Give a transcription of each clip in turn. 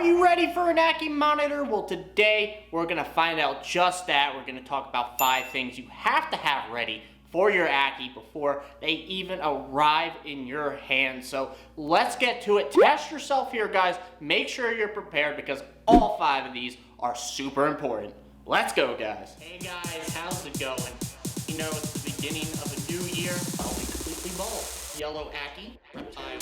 you ready for an Ackie Monitor? Well, today we're going to find out just that. We're going to talk about 5 things you have to have ready for your Ackie before they even arrive in your hands. So let's get to it. Test yourself here, guys. Make sure you're prepared because all 5 of these are super important. Let's go, guys. Hey guys, how's it going? You know, it's the beginning of a new year. I'll be completely bald. Yellow Ackie, Reptile.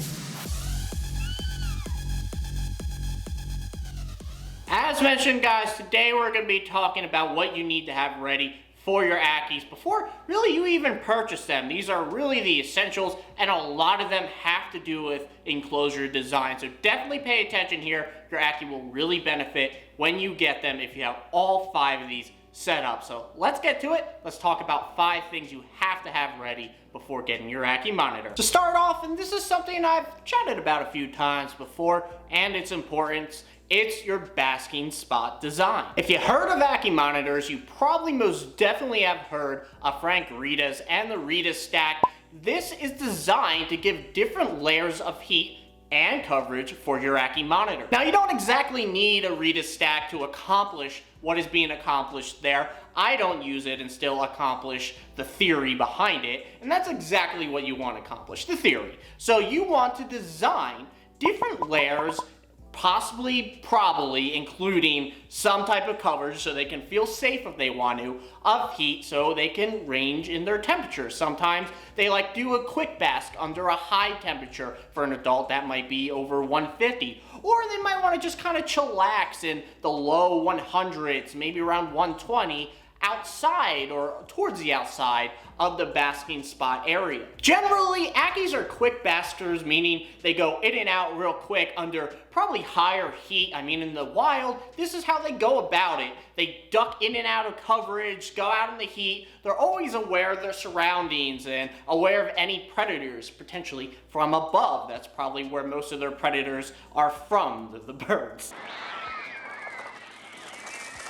As mentioned, guys, today we're going to be talking about what you need to have ready for your Ackies before really you even purchase them. These are really the essentials, and a lot of them have to do with enclosure design. So definitely pay attention here. Your Ackie will really benefit when you get them if you have all 5 of these set up. So let's get to it. Let's talk about 5 things you have to have ready before getting your Ackie Monitor. To start off, and this is something I've chatted about a few times before, and its importance, it's your basking spot design. If you heard of Ackie Monitors, you probably most definitely have heard of Frank Rita's and the Rita Stack. This is designed to give different layers of heat and coverage for your Ackie Monitor. Now, you don't exactly need a Rita Stack to accomplish what is being accomplished there. I don't use it and still accomplish the theory behind it, and that's exactly what you want to accomplish, the theory. So you want to design different layers, probably including some type of coverage so they can feel safe if they want to, of heat so they can range in their temperature. Sometimes they like do a quick bask under a high temperature. For an adult, that might be over 150. Or they might want to just kind of chillax in the low 100s, maybe around 120, outside or towards the outside of the basking spot area. Generally, Ackies are quick baskers, meaning they go in and out real quick under probably higher heat. I mean, in the wild, this is how they go about it. They duck in and out of coverage, go out in the heat. They're always aware of their surroundings and aware of any predators, potentially from above. That's probably where most of their predators are from, the birds.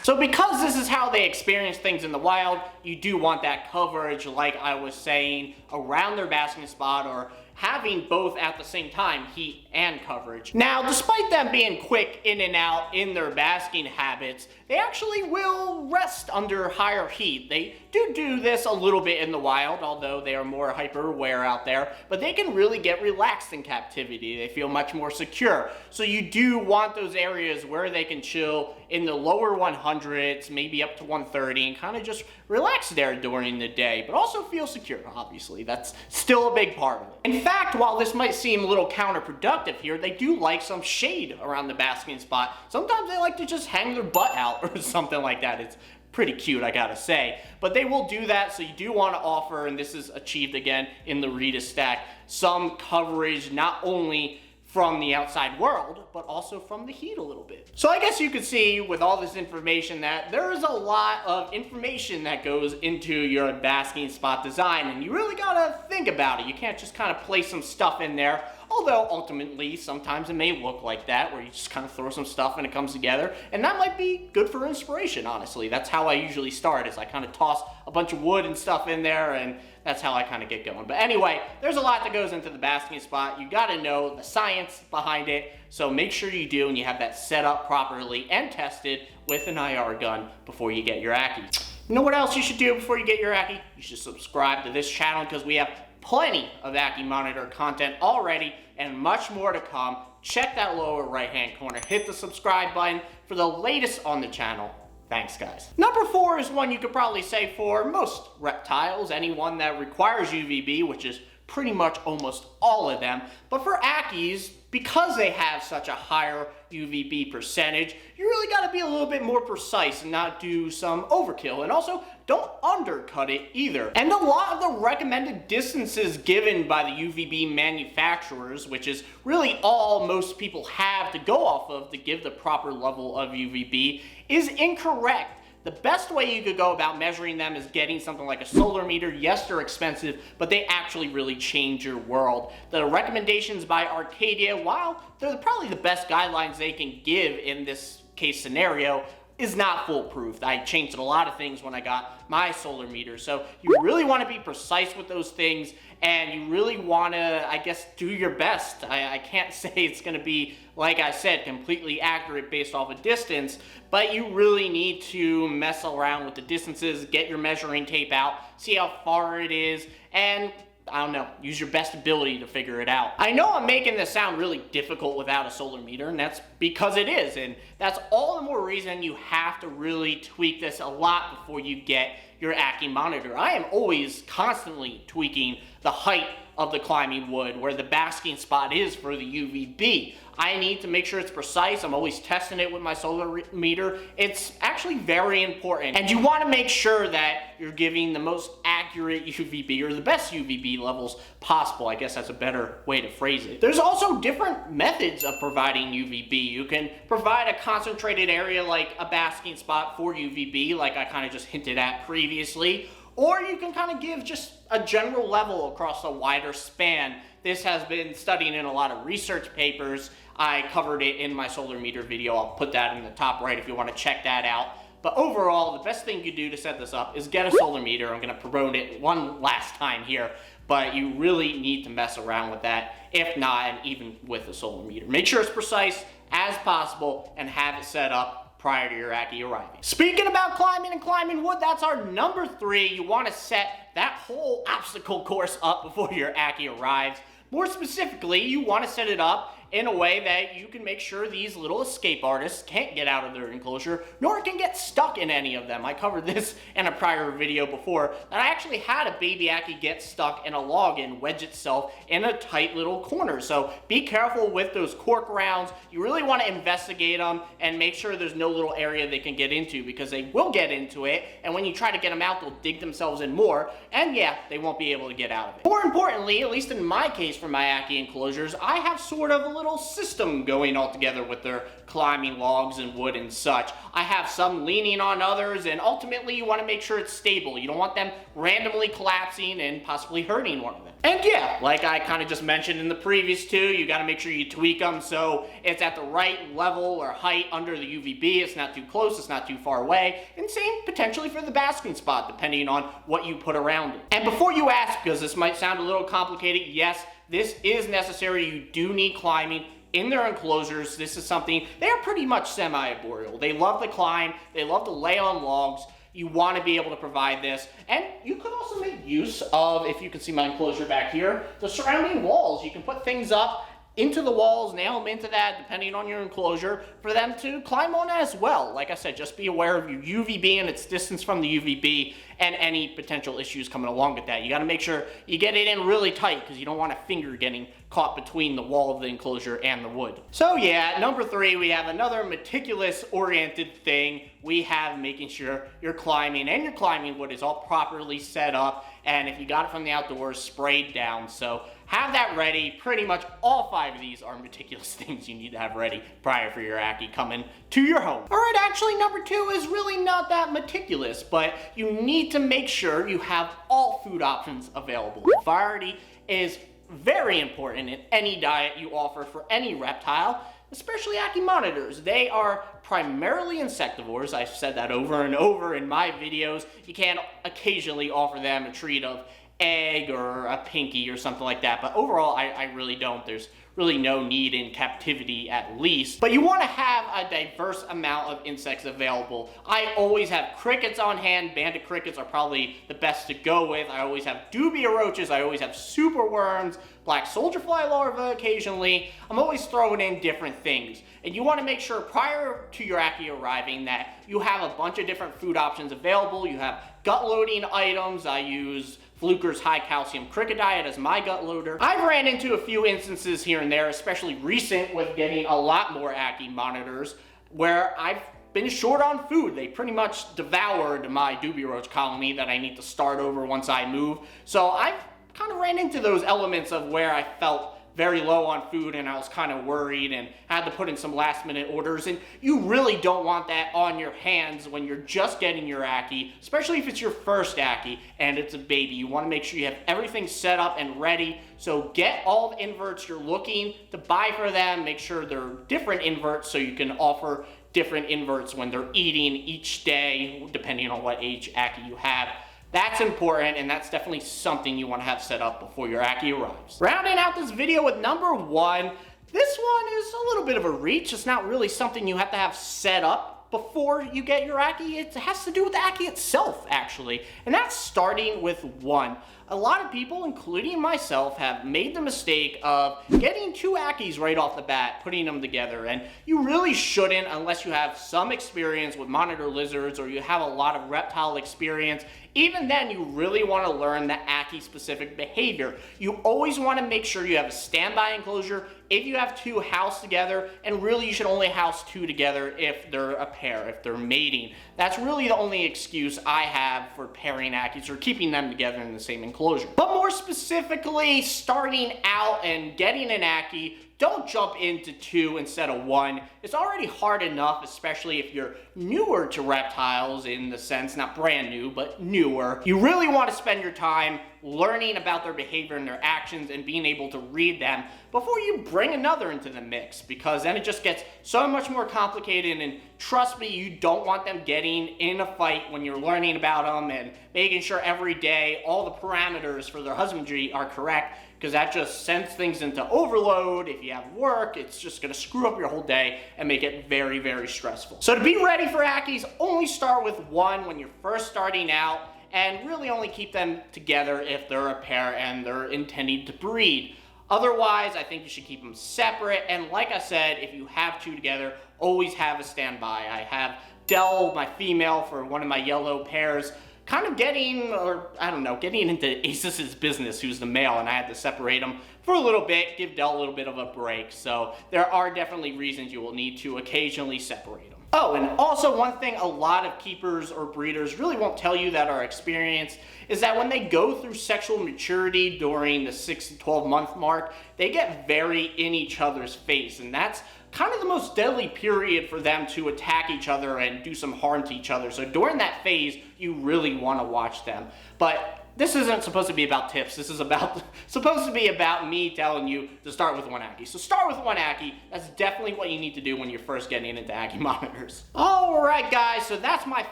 So because this is how they experience things in the wild, you do want that coverage, like I was saying, around their basking spot, or having both at the same time, heat and coverage. Now, despite them being quick in and out in their basking habits, they actually will rest under higher heat. They do this a little bit in the wild, although they are more hyper aware out there, but they can really get relaxed in captivity. They feel much more secure. So you do want those areas where they can chill in the lower 100s, maybe up to 130, and kind of just relax there during the day, but also feel secure, obviously. That's still a big part of it. In fact, while this might seem a little counterproductive here, they do like some shade around the basking spot. Sometimes they like to just hang their butt out or something like that. It's pretty cute, I gotta say. But they will do that, so you do want to offer, and this is achieved again in the Rita Stack, some coverage not only from the outside world, but also from the heat a little bit. So I guess you could see with all this information that there is a lot of information that goes into your basking spot design, and you really gotta think about it. You can't just kind of place some stuff in there, although ultimately sometimes it may look like that, where you just kind of throw some stuff and it comes together, and that might be good for inspiration, honestly. That's how I usually start, is I kind of toss a bunch of wood and stuff in there, and that's how I kind of get going. But anyway, there's a lot that goes into the basking spot. You gotta know the science behind it, so make sure you do and you have that set up properly and tested with an IR gun before you get your Ackie. You know what else you should do before you get your Ackie? You should subscribe to this channel because we have plenty of Ackie Monitor content already and much more to come. Check that lower right hand corner. Hit the subscribe button for the latest on the channel. Thanks, guys. Number 4 is one you could probably say for most reptiles, anyone that requires UVB, which is pretty much almost all of them. But for Ackies, because they have such a higher UVB percentage, you really got to be a little bit more precise and not do some overkill. And also, don't undercut it either. And a lot of the recommended distances given by the UVB manufacturers, which is really all most people have to go off of to give the proper level of UVB, is incorrect. The best way you could go about measuring them is getting something like a solar meter. Yes, they're expensive, but they actually really change your world. The recommendations by Arcadia, while they're probably the best guidelines they can give in this case scenario, is not foolproof. I changed a lot of things when I got my solar meter. So you really want to be precise with those things, and you really want to, I guess, do your best. I can't say it's going to be, like I said, completely accurate based off of distance, but you really need to mess around with the distances, get your measuring tape out, see how far it is, and I don't know, use your best ability to figure it out. I know I'm making this sound really difficult without a solar meter, and that's because it is, and that's all the more reason you have to really tweak this a lot before you get your Ackie Monitor. I am always constantly tweaking the height of the climbing wood, where the basking spot is for the UVB. I need to make sure it's precise. I'm always testing it with my solar meter. It's actually very important. And you want to make sure that you're giving the most accurate UVB, or the best UVB levels possible. I guess that's a better way to phrase it. There's also different methods of providing UVB. You can provide a concentrated area like a basking spot for UVB, like I kind of just hinted at previously. Or you can kind of give just a general level across a wider span. This has been studied in a lot of research papers. I covered it in my solar meter video. I'll put that in the top right if you want to check that out. But overall, the best thing you do to set this up is get a solar meter. I'm going to promote it one last time here, but you really need to mess around with that. If not, and even with a solar meter, make sure it's precise as possible and have it set up prior to your Ackie arriving. Speaking about climbing and climbing wood, that's our number 3. You want to set that whole obstacle course up before your Ackie arrives. More specifically, you want to set it up in a way that you can make sure these little escape artists can't get out of their enclosure, nor can get stuck in any of them. I covered this in a prior video before, that I actually had a baby Ackie get stuck in a log and wedge itself in a tight little corner. So be careful with those cork rounds. You really want to investigate them and make sure there's no little area they can get into, because they will get into it, and when you try to get them out, they'll dig themselves in more, and yeah, they won't be able to get out of it. More importantly, at least in my case for my Ackie enclosures, I have sort of a little system going all together with their climbing logs and wood and such. I have some leaning on others, and ultimately you want to make sure it's stable. You don't want them randomly collapsing and possibly hurting one of them. And yeah, like I kind of just mentioned in the previous 2, you got to make sure you tweak them so it's at the right level or height under the UVB. It's not too close, it's not too far away, and same potentially for the basking spot depending on what you put around it. And before you ask, because this might sound a little complicated, yes, this is necessary. You do need climbing in their enclosures. This is something, they are pretty much semi-arboreal. They love to climb, they love to lay on logs. You want to be able to provide this, and you could also make use of, if you can see my enclosure back here, the surrounding walls. You can put things up into the walls, nail them into that, depending on your enclosure, for them to climb on as well. Like I said, just be aware of your UVB and its distance from the UVB and any potential issues coming along with that. You got to make sure you get it in really tight, because you don't want a finger getting caught between the wall of the enclosure and the wood. So yeah, number 3, we have another meticulous oriented thing. We have making sure your climbing and your climbing wood is all properly set up, and if you got it from the outdoors, sprayed down. So have that ready. Pretty much all 5 of these are meticulous things you need to have ready prior for your Ackie coming to your home. All right, actually number 2 is really not that meticulous, but you need to make sure you have all food options available. Variety is very important in any diet you offer for any reptile, especially Ackie monitors. They are primarily insectivores. I've said that over and over in my videos. You can occasionally offer them a treat of egg or a pinky or something like that, but overall I really don't. There's really no need in captivity, at least. But you want to have a diverse amount of insects available. I always have crickets on hand. Banded crickets are probably the best to go with. I always have dubia roaches. I always have superworms, black soldier fly larvae occasionally. I'm always throwing in different things. And you want to make sure prior to your Ackie arriving that you have a bunch of different food options available. You have gut loading items. I use Fluker's high calcium cricket diet as my gut loader. I've ran into a few instances here and there, especially recent with getting a lot more Ackie monitors, where I've been short on food. They pretty much devoured my dubia roach colony that I need to start over once I move. So I've kind of ran into those elements of where I felt very low on food and I was kind of worried and had to put in some last minute orders. And you really don't want that on your hands when you're just getting your Ackie, especially if it's your first Ackie and it's a baby. You want to make sure you have everything set up and ready. So get all the inverts you're looking to buy for them. Make sure they're different inverts so you can offer different inverts when they're eating each day, depending on what age Ackie you have. That's important, and that's definitely something you want to have set up before your Ackie arrives. Rounding out this video with number 1, this one is a little bit of a reach. It's not really something you have to have set up before you get your Ackie. It has to do with the Ackie itself, actually, and that's starting with 1. A lot of people, including myself, have made the mistake of getting 2 Ackies right off the bat, putting them together, and you really shouldn't unless you have some experience with monitor lizards or you have a lot of reptile experience. Even then, you really want to learn the Ackie-specific behavior. You always want to make sure you have a standby enclosure if you have 2 housed together, and really you should only house 2 together if they're a pair, if they're mating. That's really the only excuse I have for pairing Ackies or keeping them together in the same enclosure. But more specifically, starting out and getting an Ackie, don't jump into 2 instead of 1. It's already hard enough, especially if you're newer to reptiles in the sense, not brand new, but newer. You really want to spend your time learning about their behavior and their actions and being able to read them before you bring another into the mix, because then it just gets so much more complicated, and trust me, you don't want them getting in a fight when you're learning about them and making sure every day all the parameters for their husbandry are correct, because that just sends things into overload. If you have work, it's just going to screw up your whole day and make it very, very stressful. So to be ready for Ackies, only start with 1 when you're first starting out, and really only keep them together if they're a pair and they're intending to breed. Otherwise, I think you should keep them separate, and like I said, if you have 2 together, always have a standby. I have Dell, my female, for one of my yellow pairs, kind of getting into Ace's business, who's the male, and I had to separate them for a little bit, give Dell a little bit of a break. So there are definitely reasons you will need to occasionally separate them. Oh, and also one thing a lot of keepers or breeders really won't tell you that are experienced is that when they go through sexual maturity during the 6 to 12 month mark, they get very in each other's face, and that's kind of the most deadly period for them to attack each other and do some harm to each other. So during that phase, you really want to watch them. But this isn't supposed to be about tips. This is supposed to be about me telling you to start with 1 Ackie. So start with 1 Ackie. That's definitely what you need to do when you're first getting into Ackie monitors. Alright guys, so that's my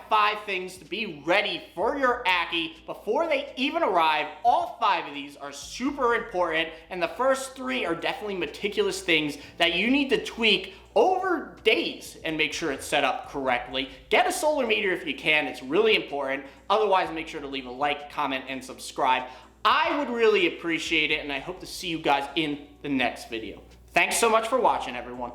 5 things to be ready for your Ackie before they even arrive. All 5 of these are super important, and the first 3 are definitely meticulous things that you need to tweak over days and make sure it's set up correctly. Get a solar meter if you can, it's really important. Otherwise, make sure to leave a like, comment, and subscribe. I would really appreciate it, and I hope to see you guys in the next video. Thanks so much for watching, everyone.